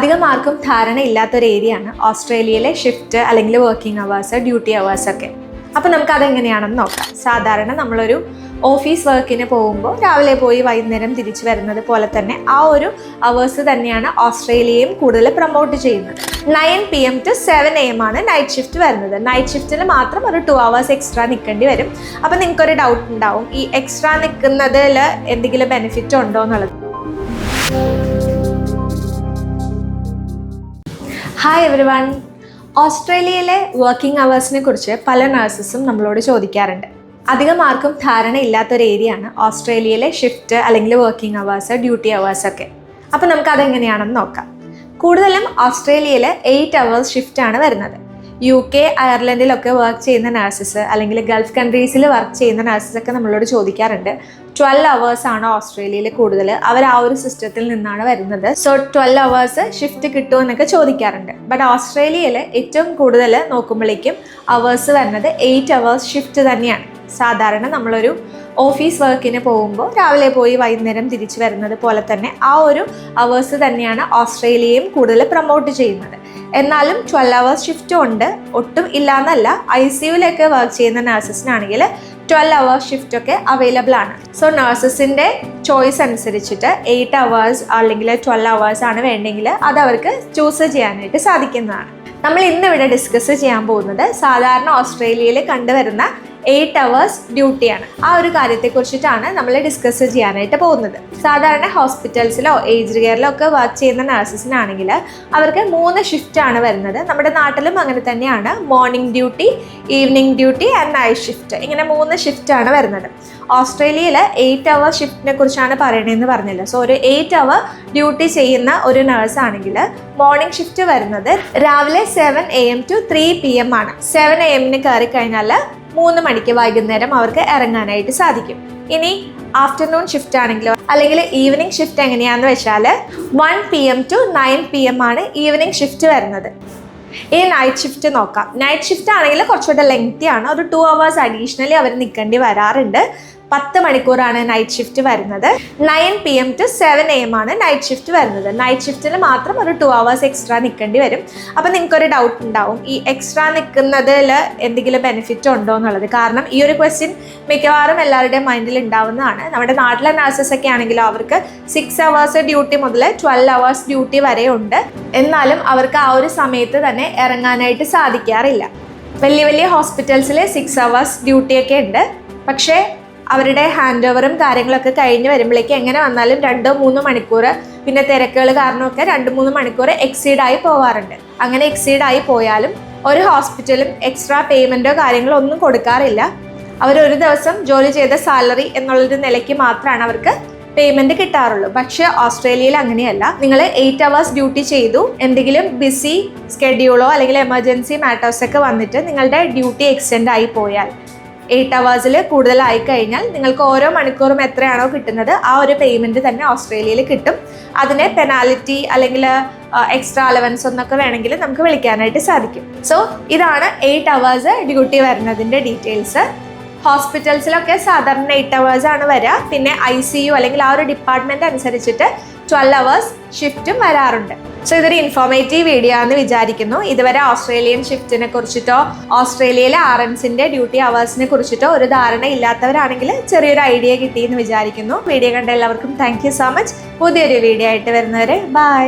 അധികം ആർക്കും ധാരണയില്ലാത്തൊരു ഏരിയയാണ് ഓസ്ട്രേലിയയിലെ ഷിഫ്റ്റ് അല്ലെങ്കിൽ വർക്കിംഗ് അവേഴ്സ്, ഡ്യൂട്ടി അവേഴ്സ് ഒക്കെ. അപ്പോൾ നമുക്കതെങ്ങനെയാണെന്ന് നോക്കാം. സാധാരണ നമ്മളൊരു ഓഫീസ് വർക്കിന് പോകുമ്പോൾ രാവിലെ പോയി വൈകുന്നേരം തിരിച്ചു വരുന്നത് പോലെ തന്നെ ആ ഒരു അവേഴ്സ് തന്നെയാണ് ഓസ്ട്രേലിയയും കൂടുതൽ പ്രൊമോട്ട് ചെയ്യുന്നത്. 9 PM to 7 AM ആണ് നൈറ്റ് ഷിഫ്റ്റ് വരുന്നത്. നൈറ്റ് ഷിഫ്റ്റിൽ മാത്രം ഒരു 2 hours എക്സ്ട്രാ നിൽക്കേണ്ടി വരും. അപ്പോൾ നിങ്ങൾക്കൊരു ഡൗട്ട് ഉണ്ടാവും, ഈ എക്സ്ട്രാ നിൽക്കുന്നതിൽ എന്തെങ്കിലും ബെനിഫിറ്റ് ഉണ്ടോ എന്നുള്ളത്. Hi everyone. ഓസ്ട്രേലിയയിലെ വർക്കിംഗ് അവേഴ്സിനെ കുറിച്ച് പല നഴ്സസും നമ്മളോട് ചോദിക്കാറുണ്ട്. അധികം ആർക്കും ധാരണയില്ലാത്തൊരു ഏരിയയാണ് ഓസ്ട്രേലിയയിലെ ഷിഫ്റ്റ് അല്ലെങ്കിൽ വർക്കിംഗ് അവേഴ്സ്, ഡ്യൂട്ടി അവേഴ്സ് ഒക്കെ. അപ്പോൾ നമുക്കതെങ്ങനെയാണെന്ന് നോക്കാം. കൂടുതലും ഓസ്ട്രേലിയയിൽ 8 hours ഷിഫ്റ്റാണ് വരുന്നത്. UK, അയർലൻഡിലൊക്കെ വർക്ക് ചെയ്യുന്ന നഴ്സസ് അല്ലെങ്കിൽ ഗൾഫ് കൺട്രീസിൽ വർക്ക് ചെയ്യുന്ന നഴ്സസൊക്കെ നമ്മളോട് ചോദിക്കാറുണ്ട്, 12 hours ആണോ ഓസ്ട്രേലിയയിൽ കൂടുതൽ? അവർ ആ ഒരു സിസ്റ്റത്തിൽ നിന്നാണ് വരുന്നത്. സോ 12 hours ഷിഫ്റ്റ് കിട്ടുമോ എന്നൊക്കെ ചോദിക്കാറുണ്ട്. ബട്ട് ഓസ്ട്രേലിയയിൽ ഏറ്റവും കൂടുതൽ നോക്കുമ്പോഴേക്കും അവേഴ്സ് വരുന്നത് 8 hours ഷിഫ്റ്റ് തന്നെയാണ്. സാധാരണ നമ്മളൊരു ഓഫീസ് വർക്കിന് പോകുമ്പോൾ രാവിലെ പോയി വൈകുന്നേരം തിരിച്ചു വരുന്നത് പോലെ തന്നെ ആ ഒരു അവേഴ്സ് തന്നെയാണ് ഓസ്ട്രേലിയയും കൂടുതൽ പ്രൊമോട്ട് ചെയ്യുന്നത്. എന്നാലും 12 hours ഷിഫ്റ്റും ഉണ്ട്, ഒട്ടും ഇല്ലാന്നല്ല. ICUലൊക്കെ വർക്ക് ചെയ്യുന്ന നഴ്സസിനാണെങ്കിൽ 12 hours ഷിഫ്റ്റൊക്കെ അവൈലബിൾ ആണ്. സോ നഴ്സസിൻ്റെ ചോയ്സ് അനുസരിച്ചിട്ട് 8 hours അല്ലെങ്കിൽ 12 hours ആണ് വേണ്ടെങ്കിൽ അത് അവർക്ക് ചൂസ് ചെയ്യാനായിട്ട് സാധിക്കുന്നതാണ്. നമ്മൾ ഇന്നിവിടെ ഡിസ്കസ് ചെയ്യാൻ പോകുന്നത് സാധാരണ ഓസ്ട്രേലിയയിൽ കണ്ടുവരുന്ന 8 hours ഡ്യൂട്ടിയാണ്. ആ ഒരു കാര്യത്തെക്കുറിച്ചിട്ടാണ് നമ്മൾ ഡിസ്കസ് ചെയ്യാനായിട്ട് പോകുന്നത്. സാധാരണ ഹോസ്പിറ്റൽസിലോ ഏജ്ഡ് കെയറിലോ ഒക്കെ വർക്ക് ചെയ്യുന്ന നഴ്സസിനാണെങ്കിൽ അവർക്ക് 3 ഷിഫ്റ്റാണ് വരുന്നത്. നമ്മുടെ നാട്ടിലും അങ്ങനെ തന്നെയാണ്. Morning duty, evening duty and night shift, ഇങ്ങനെ 3 ഷിഫ്റ്റാണ് വരുന്നത്. ഓസ്ട്രേലിയയിൽ 8 hour ഷിഫ്റ്റിനെ കുറിച്ചാണ് പറയണതെന്ന് പറഞ്ഞില്ല. സോ ഒരു 8 hour ഡ്യൂട്ടി ചെയ്യുന്ന ഒരു നഴ്സ് ആണെങ്കിൽ മോർണിംഗ് ഷിഫ്റ്റ് വരുന്നത് രാവിലെ 7 AM to 3 PM ആണ്. 7 AM കയറി കഴിഞ്ഞാൽ 3 മണിക്ക് വൈകുന്നേരം അവർക്ക് ഇറങ്ങാനായിട്ട് സാധിക്കും. ഇനി ആഫ്റ്റർനൂൺ ഷിഫ്റ്റ് ആണെങ്കിലോ അല്ലെങ്കിൽ ഈവനിങ് ഷിഫ്റ്റ് എങ്ങനെയാണെന്ന് വെച്ചാൽ 1 PM to 9 PM ആണ് ഈവനിങ് ഷിഫ്റ്റ് വരുന്നത്. ഈ നൈറ്റ് ഷിഫ്റ്റ് നോക്കാം. നൈറ്റ് ഷിഫ്റ്റ് ആണെങ്കിൽ കുറച്ചുകൂടെ ലെങ്തി ആണ്. ഒരു 2 hours അഡീഷണലി അവർ നിൽക്കേണ്ടി വരാറുണ്ട്. 10 മണിക്കൂറാണ് നൈറ്റ് ഷിഫ്റ്റ് വരുന്നത്. 9 PM to 7 AM ആണ് നൈറ്റ് ഷിഫ്റ്റ് വരുന്നത്. നൈറ്റ് ഷിഫ്റ്റിൽ മാത്രം ഒരു 2 hours എക്സ്ട്രാ നിൽക്കേണ്ടി വരും. അപ്പോൾ നിങ്ങൾക്കൊരു ഡൗട്ട് ഉണ്ടാവും, ഈ എക്സ്ട്രാ നിൽക്കുന്നതിൽ എന്തെങ്കിലും ബെനിഫിറ്റ് ഉണ്ടോ എന്നുള്ളത്. കാരണം ഈ ഒരു ക്വസ്റ്റ്യൻ മിക്കവാറും എല്ലാവരുടെയും മൈൻഡിൽ ഉണ്ടാവുന്നതാണ്. നമ്മുടെ നാട്ടിലെ നഴ്സസ് ഒക്കെ ആണെങ്കിലും അവർക്ക് 6 hours ഡ്യൂട്ടി മുതൽ 12 hours ഡ്യൂട്ടി വരെ ഉണ്ട്. എന്നാലും അവർക്ക് ആ ഒരു സമയത്ത് തന്നെ ഇറങ്ങാനായിട്ട് സാധിക്കാറില്ല. വലിയ വലിയ ഹോസ്പിറ്റൽസിൽ 6 hours ഡ്യൂട്ടിയൊക്കെ ഉണ്ട്. പക്ഷേ അവരുടെ ഹാൻഡ് ഓവറും കാര്യങ്ങളൊക്കെ കഴിഞ്ഞ് വരുമ്പോഴേക്കും എങ്ങനെ വന്നാലും 2-3 മണിക്കൂർ, പിന്നെ തിരക്കുകൾ കാരണമൊക്കെ 2-3 മണിക്കൂർ എക്സീഡായി പോവാറുണ്ട്. അങ്ങനെ എക്സീഡായി പോയാലും ഒരു ഹോസ്പിറ്റലും എക്സ്ട്രാ പേയ്മെൻറ്റോ കാര്യങ്ങളോ ഒന്നും കൊടുക്കാറില്ല. അവരൊരു ദിവസം ജോലി ചെയ്ത സാലറി എന്നുള്ളൊരു നിലയ്ക്ക് മാത്രമാണ് അവർക്ക് പേയ്മെൻറ്റ് കിട്ടാറുള്ളൂ. പക്ഷേ ഓസ്ട്രേലിയയിൽ അങ്ങനെയല്ല. നിങ്ങൾ 8 hours ഡ്യൂട്ടി ചെയ്തു, എന്തെങ്കിലും ബിസി സ്കെഡ്യൂളോ അല്ലെങ്കിൽ എമർജൻസി മാറ്റേഴ്സൊക്കെ വന്നിട്ട് നിങ്ങളുടെ ഡ്യൂട്ടി എക്സ്റ്റെൻഡ് ആയി പോയാൽ 8 hours കൂടുതലായി കഴിഞ്ഞാൽ നിങ്ങൾക്ക് ഓരോ മണിക്കൂറും എത്രയാണോ കിട്ടുന്നത് ആ ഒരു പേയ്മെൻറ്റ് തന്നെ ഓസ്ട്രേലിയയിൽ കിട്ടും. അതിനെ പെനാലിറ്റി അല്ലെങ്കിൽ എക്സ്ട്രാ അലവൻസ് ഒന്നൊക്കെ വേണമെങ്കിൽ നമുക്ക് വിളിക്കാനായിട്ട് സാധിക്കും. സോ ഇതാണ് 8 hours ഡ്യൂട്ടി വരുന്നതിൻ്റെ ഡീറ്റെയിൽസ്. ഹോസ്പിറ്റൽസിലൊക്കെ സാധാരണ 8 hours ആണ് വരിക. പിന്നെ ICU അല്ലെങ്കിൽ ആ ഒരു ഡിപ്പാർട്ട്മെൻറ്റ് അനുസരിച്ചിട്ട് 12 hours ഷിഫ്റ്റും വരാറുണ്ട്. സോ ഇതൊരു ഇൻഫോർമേറ്റീവ് വീഡിയോ ആണെന്ന് വിചാരിക്കുന്നു. ഇതുവരെ ഓസ്ട്രേലിയൻ ഷിഫ്റ്റിനെ കുറിച്ചിട്ടോ ഓസ്ട്രേലിയയിലെ RNസിൻ്റെ ഡ്യൂട്ടി അവേഴ്സിനെ കുറിച്ചിട്ടോ ഒരു ധാരണ ഇല്ലാത്തവരാണെങ്കിൽ ചെറിയൊരു ഐഡിയ കിട്ടിയെന്ന് വിചാരിക്കുന്നു. വീഡിയോ കണ്ട എല്ലാവർക്കും താങ്ക് യു സോ മച്ച്. പുതിയൊരു വീഡിയോ ആയിട്ട് വരുന്നവരെ ബൈ.